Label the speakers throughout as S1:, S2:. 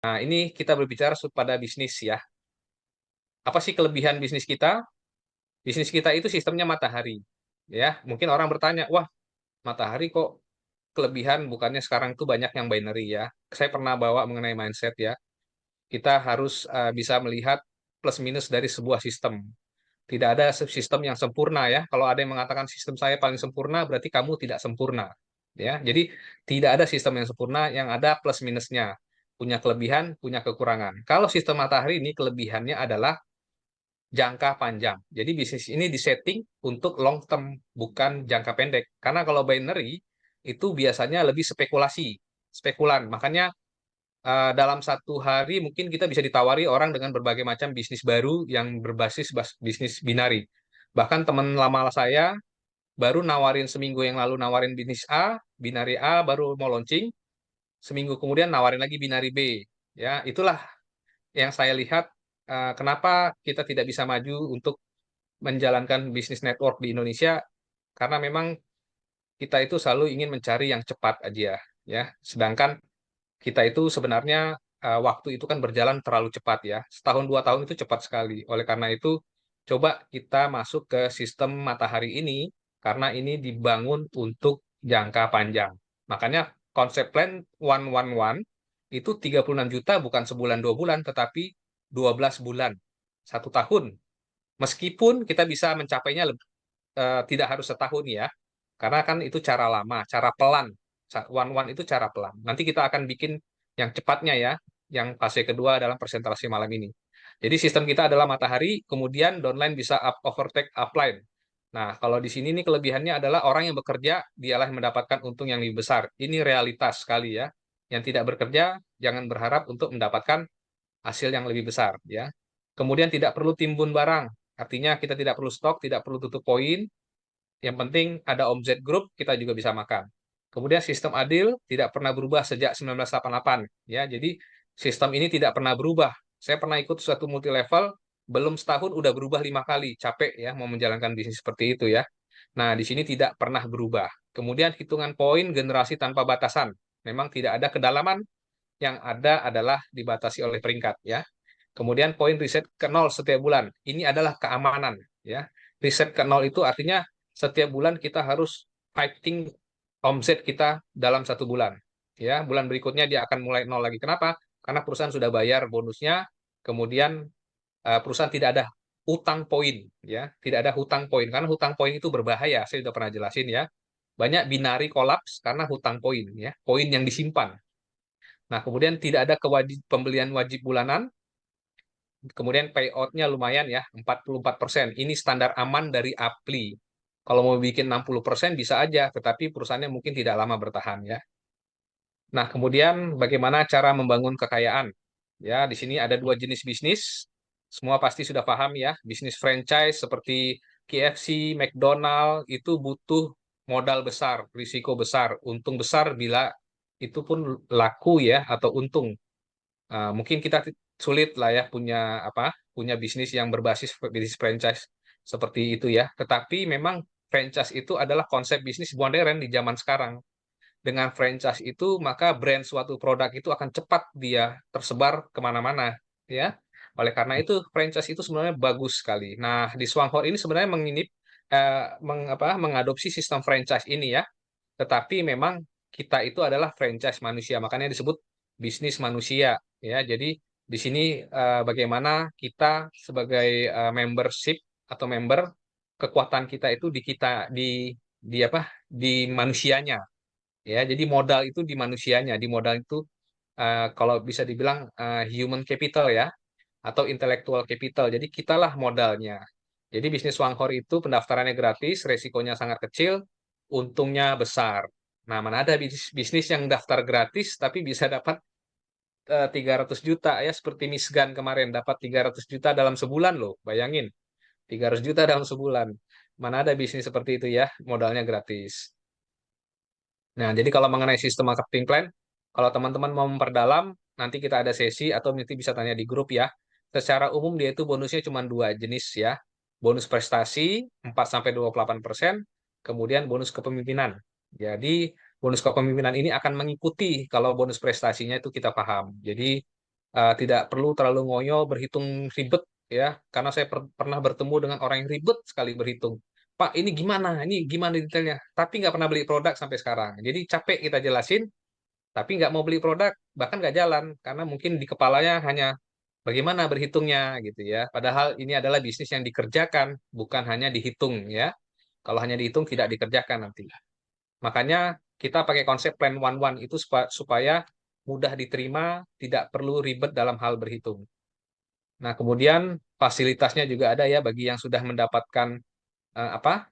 S1: Nah, ini kita berbicara pada bisnis ya. Apa sih kelebihan bisnis kita? Bisnis kita itu sistemnya matahari. Ya, mungkin orang bertanya, wah, matahari kok kelebihan bukannya sekarang tuh banyak yang binary ya. Saya pernah bawa mengenai mindset ya. Kita harus bisa melihat plus minus dari sebuah sistem. Tidak ada sistem yang sempurna ya. Kalau ada yang mengatakan sistem saya paling sempurna, berarti kamu tidak sempurna. Ya, jadi tidak ada sistem yang sempurna, yang ada plus minusnya. Punya kelebihan, punya kekurangan. Kalau sistem matahari ini kelebihannya adalah jangka panjang. Jadi bisnis ini disetting untuk long term, bukan jangka pendek. Karena kalau binary itu biasanya lebih spekulasi, spekulan. Makanya dalam satu hari mungkin kita bisa ditawari orang dengan berbagai macam bisnis baru yang berbasis bisnis binari. Bahkan teman lama saya baru nawarin seminggu yang lalu nawarin bisnis A, binari A baru mau launching, seminggu kemudian nawarin lagi binari B. Ya, itulah yang saya lihat kenapa kita tidak bisa maju untuk menjalankan bisnis network di Indonesia karena memang kita itu selalu ingin mencari yang cepat aja ya. Sedangkan kita itu sebenarnya waktu itu kan berjalan terlalu cepat ya. Setahun 2 tahun itu cepat sekali. Oleh karena itu, coba kita masuk ke sistem matahari ini karena ini dibangun untuk jangka panjang. Makanya konsep plan 111 itu 36 juta bukan sebulan 2 bulan, tetapi 12 bulan, 1 tahun. Meskipun kita bisa mencapainya tidak harus setahun ya, karena kan itu cara lama, cara pelan. One one itu cara pelan. Nanti kita akan bikin yang cepatnya ya, yang fase kedua dalam presentasi malam ini. Jadi sistem kita adalah matahari, kemudian downline bisa overtake upline. Nah, kalau di sini nih kelebihannya adalah orang yang bekerja dialah yang mendapatkan untung yang lebih besar. Ini realitas sekali ya. Yang tidak bekerja jangan berharap untuk mendapatkan hasil yang lebih besar ya. Kemudian tidak perlu timbun barang. Artinya kita tidak perlu stok, tidak perlu tutup poin, yang penting ada omzet grup, kita juga bisa makan. Kemudian sistem adil tidak pernah berubah sejak 1988. Ya, jadi sistem ini tidak pernah berubah. Saya pernah ikut suatu multi level, belum setahun udah berubah 5 kali. Capek ya mau menjalankan bisnis seperti itu ya. Nah, di sini tidak pernah berubah. Kemudian hitungan poin generasi tanpa batasan. Memang tidak ada kedalaman, yang ada adalah dibatasi oleh peringkat ya. Kemudian poin riset ke nol setiap bulan. Ini adalah keamanan ya. Riset ke nol itu artinya setiap bulan kita harus fighting omset kita dalam 1 bulan. Ya, bulan berikutnya dia akan mulai nol lagi. Kenapa? Karena perusahaan sudah bayar bonusnya, kemudian perusahaan tidak ada hutang poin, ya, tidak ada hutang poin karena hutang poin itu berbahaya. Saya sudah pernah jelasin ya. Banyak binari kolaps karena hutang poin, ya, poin yang disimpan. Nah, kemudian tidak ada pembelian wajib bulanan, kemudian payout-nya lumayan ya, 44%. Ini standar aman dari Apli. Kalau mau bikin 60% bisa aja, tetapi perusahaannya mungkin tidak lama bertahan ya. Nah, kemudian bagaimana cara membangun kekayaan? Ya, di sini ada 2 jenis bisnis. Semua pasti sudah paham ya, bisnis franchise seperti KFC, McDonald itu butuh modal besar, risiko besar, untung besar bila itu pun laku ya atau untung. Mungkin kita sulit lah ya punya apa? Punya bisnis yang berbasis bisnis franchise seperti itu ya. Tetapi memang franchise itu adalah konsep bisnis modern di zaman sekarang. Dengan franchise itu, maka brand suatu produk itu akan cepat dia tersebar kemana-mana, ya. Oleh karena itu, franchise itu sebenarnya bagus sekali. Nah, di Swanghor ini sebenarnya mengadopsi sistem franchise ini ya. Tetapi memang kita itu adalah franchise manusia, makanya disebut bisnis manusia, ya. Jadi di sini bagaimana kita sebagai membership atau member, kekuatan kita itu di apa? Di manusianya. Ya, jadi modal itu di manusianya, di modal itu kalau bisa dibilang human capital ya, atau intellectual capital. Jadi kitalah modalnya. Jadi bisnis Wanghor itu pendaftarannya gratis, resikonya sangat kecil, untungnya besar. Nah, mana ada bisnis yang daftar gratis tapi bisa dapat 300 juta ya, seperti Miss Gan kemarin dapat 300 juta dalam sebulan loh. Bayangin, 300 juta dalam sebulan. Mana ada bisnis seperti itu ya, modalnya gratis. Nah, jadi kalau mengenai sistem marketing plan, kalau teman-teman mau memperdalam, nanti kita ada sesi atau nanti bisa tanya di grup ya. Secara umum dia itu bonusnya cuma 2 jenis ya. Bonus prestasi 4-28%, kemudian bonus kepemimpinan. Jadi bonus kepemimpinan ini akan mengikuti kalau bonus prestasinya itu kita paham. Jadi Tidak perlu terlalu ngoyo berhitung ribet ya, karena saya pernah bertemu dengan orang yang ribet sekali berhitung. Pak, ini gimana? Ini gimana detailnya? Tapi nggak pernah beli produk sampai sekarang. Jadi capek kita jelasin, tapi nggak mau beli produk, bahkan nggak jalan, karena mungkin di kepalanya hanya bagaimana berhitungnya gitu ya. Padahal ini adalah bisnis yang dikerjakan, bukan hanya dihitung ya. Kalau hanya dihitung tidak dikerjakan nanti. Makanya kita pakai konsep plan one one itu supaya mudah diterima, tidak perlu ribet dalam hal berhitung. Nah, kemudian fasilitasnya juga ada ya bagi yang sudah mendapatkan apa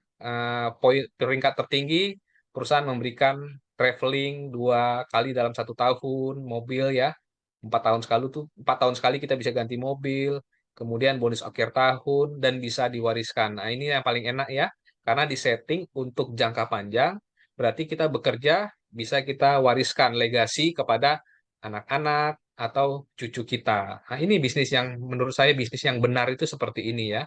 S1: poin peringkat tertinggi, perusahaan memberikan traveling 2 kali dalam 1 tahun, mobil ya 4 tahun sekali tuh 4 tahun sekali kita bisa ganti mobil, kemudian bonus akhir tahun dan bisa diwariskan. Nah, ini yang paling enak ya, karena disetting untuk jangka panjang, berarti kita bekerja bisa kita wariskan legasi kepada anak-anak atau cucu kita. Nah, ini bisnis yang menurut saya bisnis yang benar itu seperti ini ya.